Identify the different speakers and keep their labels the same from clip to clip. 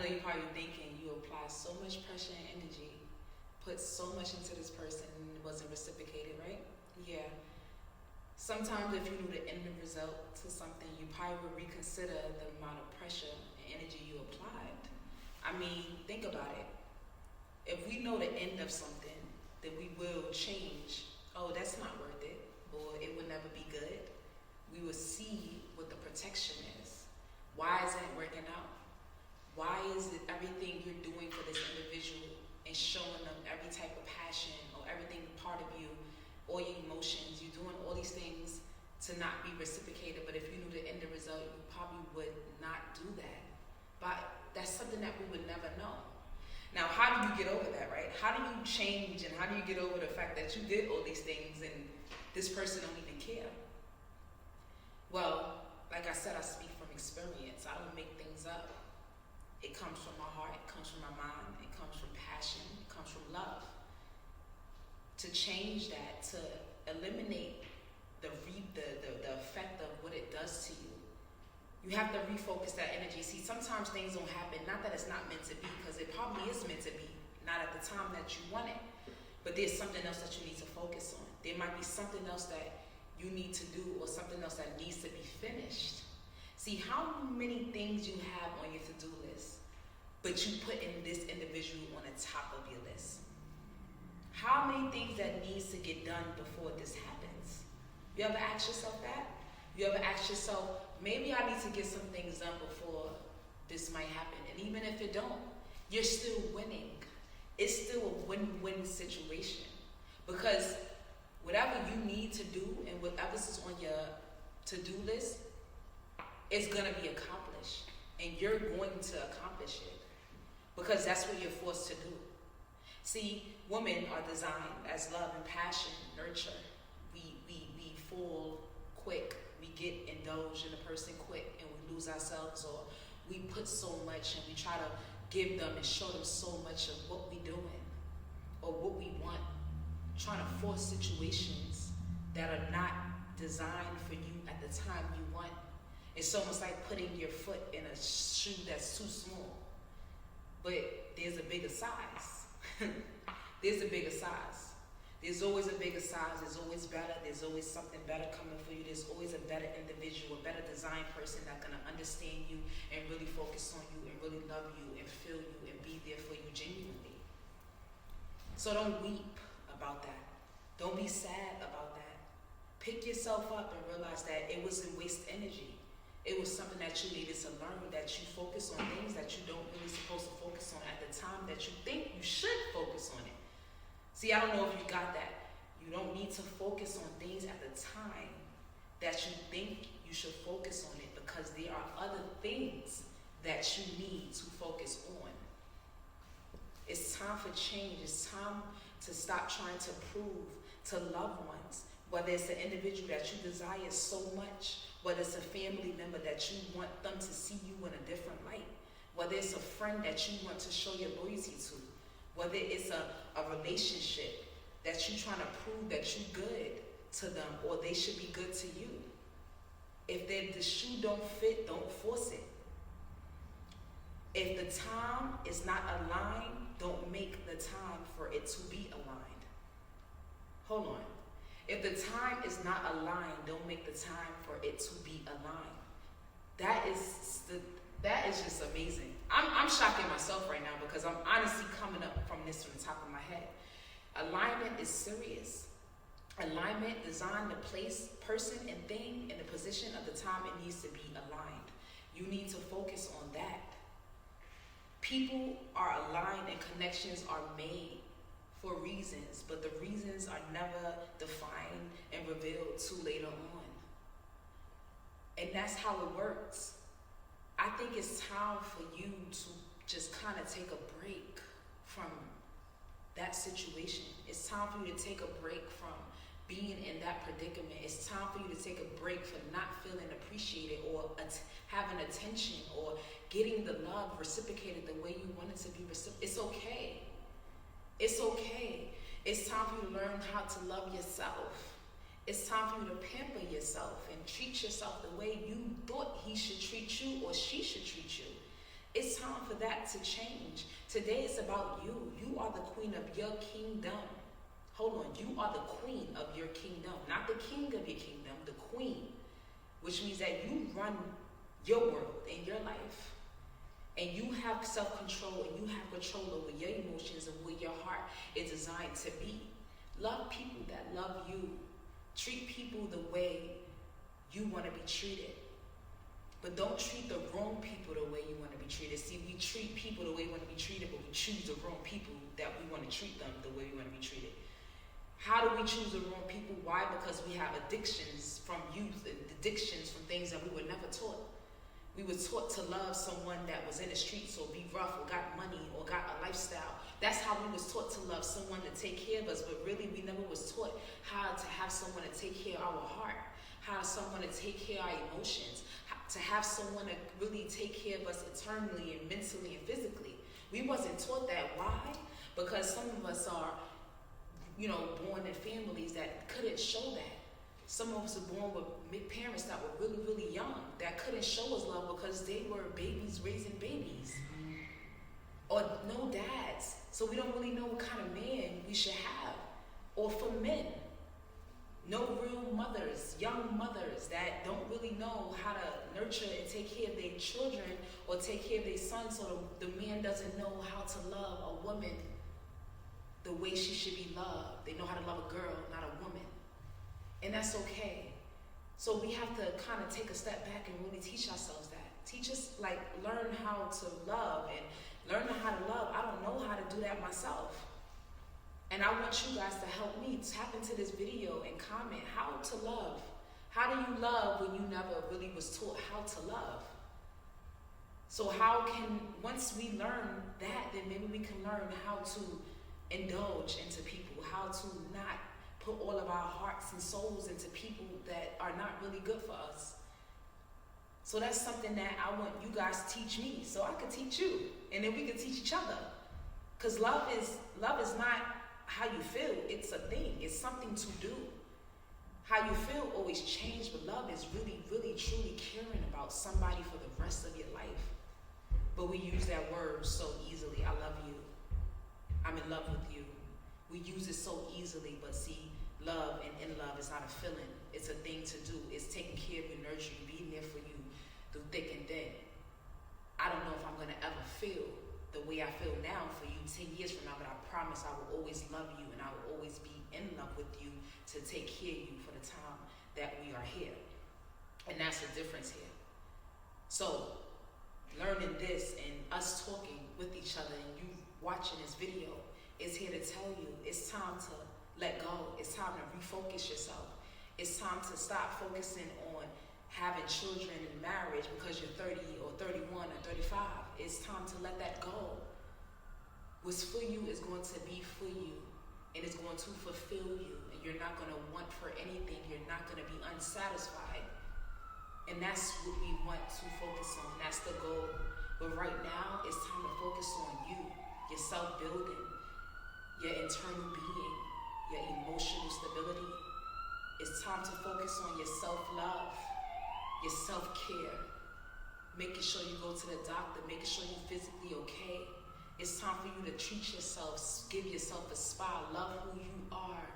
Speaker 1: know you're probably thinking you apply so much pressure and energy, put so much into this person and it wasn't reciprocated, right? Yeah. Sometimes if you knew the end result to something, you probably would reconsider the amount of pressure and energy you applied. I mean, think about it. If we know the end of something, then we will change. Oh, that's not worth it, or it would never be good. We will see what the protection is. Why isn't it working out? Why is it everything you're doing for this individual and showing them every type of passion or everything part of you, all your emotions, you're doing all these things to not be reciprocated, but if you knew the end result, you probably would not do that. But that's something that we would never know. Now, how do you get over that, right? How do you change and how do you get over the fact that you did all these things and this person don't even care? Well, like I said, I speak from experience. I don't make things up. It comes from my heart, it comes from my mind, it comes from passion, it comes from love. To change that, to eliminate the effect of what it does to you, you have to refocus that energy. See, sometimes things don't happen, not that it's not meant to be, because it probably is meant to be, not at the time that you want it, but there's something else that you need to focus on. There might be something else that you need to do or something else that needs to be finished. See how many things you have on your to-do list, but you put in this individual on the top of your list. How many things that needs to get done before this happens? You ever ask yourself that? You ever ask yourself, maybe I need to get some things done before this might happen. And even if it don't, you're still winning. It's still a win-win situation. Because whatever you need to do and whatever's is on your to-do list, it's going to be accomplished. And you're going to accomplish it. Because that's what you're forced to do. See, women are designed as love and passion, nurture. We fall quick. We get indulged in a person quick and we lose ourselves, or we put so much and we try to give them and show them so much of what we're doing or what we want. Trying to force situations that are not designed for you at the time you want. It's almost like putting your foot in a shoe that's too small. But there's a bigger size. There's a bigger size. There's always a bigger size. There's always better. There's always something better coming for you. There's always a better individual, a better designed person that's going to understand you and really focus on you and really love you and feel you and be there for you genuinely. So don't weep about that. Don't be sad about that. Pick yourself up and realize that it wasn't waste energy. It was something that you needed to learn, that you focus on things that you don't really supposed to focus on at the time that you think you should focus on it. See, I don't know if you got that. You don't need to focus on things at the time that you think you should focus on it, because there are other things that you need to focus on. It's time for change. It's time to stop trying to prove to loved ones, whether it's an individual that you desire so much, whether it's a family member that you want them to see you in a different light, whether it's a friend that you want to show your loyalty to, whether it's a relationship that you're trying to prove that you're good to them or they should be good to you. If the shoe don't fit, don't force it. If the time is not aligned, don't make the time for it to be aligned. Hold on. If the time is not aligned, don't make the time for it to be aligned. That is just amazing. I'm shocking myself right now because I'm honestly coming up from this from the top of my head. Alignment is serious. Alignment, design, the place, person, and thing, and the position of the time it needs to be aligned. You need to focus on that. People are aligned and connections are made for reasons, but the reasons are never defined and revealed too later on. And that's how it works. I think it's time for you to just kind of take a break from that situation. It's time for you to take a break from being in that predicament. It's time for you to take a break from not feeling appreciated or having attention or getting the love reciprocated the way you want it to be reciprocated. It's okay. It's okay. It's time for you to learn how to love yourself. It's time for you to pamper yourself and treat yourself the way you thought he should treat you or she should treat you. It's time for that to change. Today it's about you. You are the queen of your kingdom. Hold on, you are the queen of your kingdom, not the king of your kingdom, the queen, which means that you run your world and your life. And you have self-control and you have control over your emotions and where your heart is designed to be. Love people that love you. Treat people the way you want to be treated. But don't treat the wrong people the way you want to be treated. See, we treat people the way we want to be treated, but we choose the wrong people that we want to treat them the way we want to be treated. How do we choose the wrong people? Why? Because we have addictions from youth, addictions from things that we were never taught. We were taught to love someone that was in the streets or be rough or got money or got a lifestyle. That's how we was taught to love someone to take care of us, but really we never was taught how to have someone to take care of our heart, how someone to take care of our emotions, to have someone to really take care of us eternally and mentally and physically. We wasn't taught that. Why? Because some of us are, born in families that couldn't show that. Some of us are born with parents that were really, really young, that couldn't show us love because they were babies raising babies. Or no dads. So we don't really know what kind of man we should have. Or for men, no real mothers, young mothers that don't really know how to nurture and take care of their children or take care of their sons, so the man doesn't know how to love a woman the way she should be loved. They know how to love a girl, not a woman. And that's okay. So we have to kind of take a step back and really teach ourselves that. Teach us, learn how to love and learn how to love. I don't know how to do that myself. And I want you guys to help me. Tap into this video and comment how to love. How do you love when you never really was taught how to love? So once we learn that, then maybe we can learn how to indulge into people, how to not put all of our hearts and souls into people that are not really good for us. So that's something that I want you guys to teach me, so I can teach you, and then we can teach each other. Because love is not how you feel, it's a thing, it's something to do. How you feel always change, but love is really, really, truly caring about somebody for the rest of your life. But we use that word so easily. I love you. I'm in love with you. We use it so easily, but see, love and in love is not a feeling. It's a thing to do. It's taking care of you, nurturing you, being there for you through thick and thin. I don't know if I'm going to ever feel the way I feel now for you 10 years from now, but I promise I will always love you and I will always be in love with you to take care of you for the time that we are here. And that's the difference here. So, learning this and us talking with each other and you watching this video is here to tell you it's time to let go. It's time to refocus yourself. It's time to stop focusing on having children and marriage because you're 30 or 31 or 35. It's time to let that go. What's for you is going to be for you, and it's going to fulfill you, and you're not going to want for anything. You're not going to be unsatisfied. And that's what we want to focus on. That's the goal. But right now, it's time to focus on you, your self-building, your internal being, your emotional stability. It's time to focus on your self-love, your self-care, making sure you go to the doctor, making sure you're physically okay. It's time for you to treat yourself, give yourself a smile, love who you are,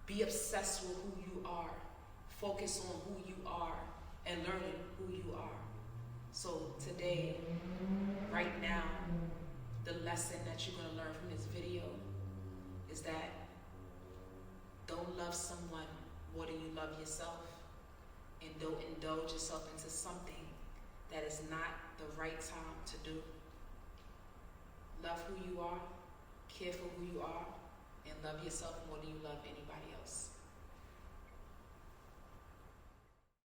Speaker 1: be obsessed with who you are, focus on who you are, and learning who you are. So today, right now, the lesson that you're going to learn from this video is that don't love someone more than you love yourself, and don't indulge yourself into something that is not the right time to do. Love who you are, care for who you are, and love yourself more than you love anybody else.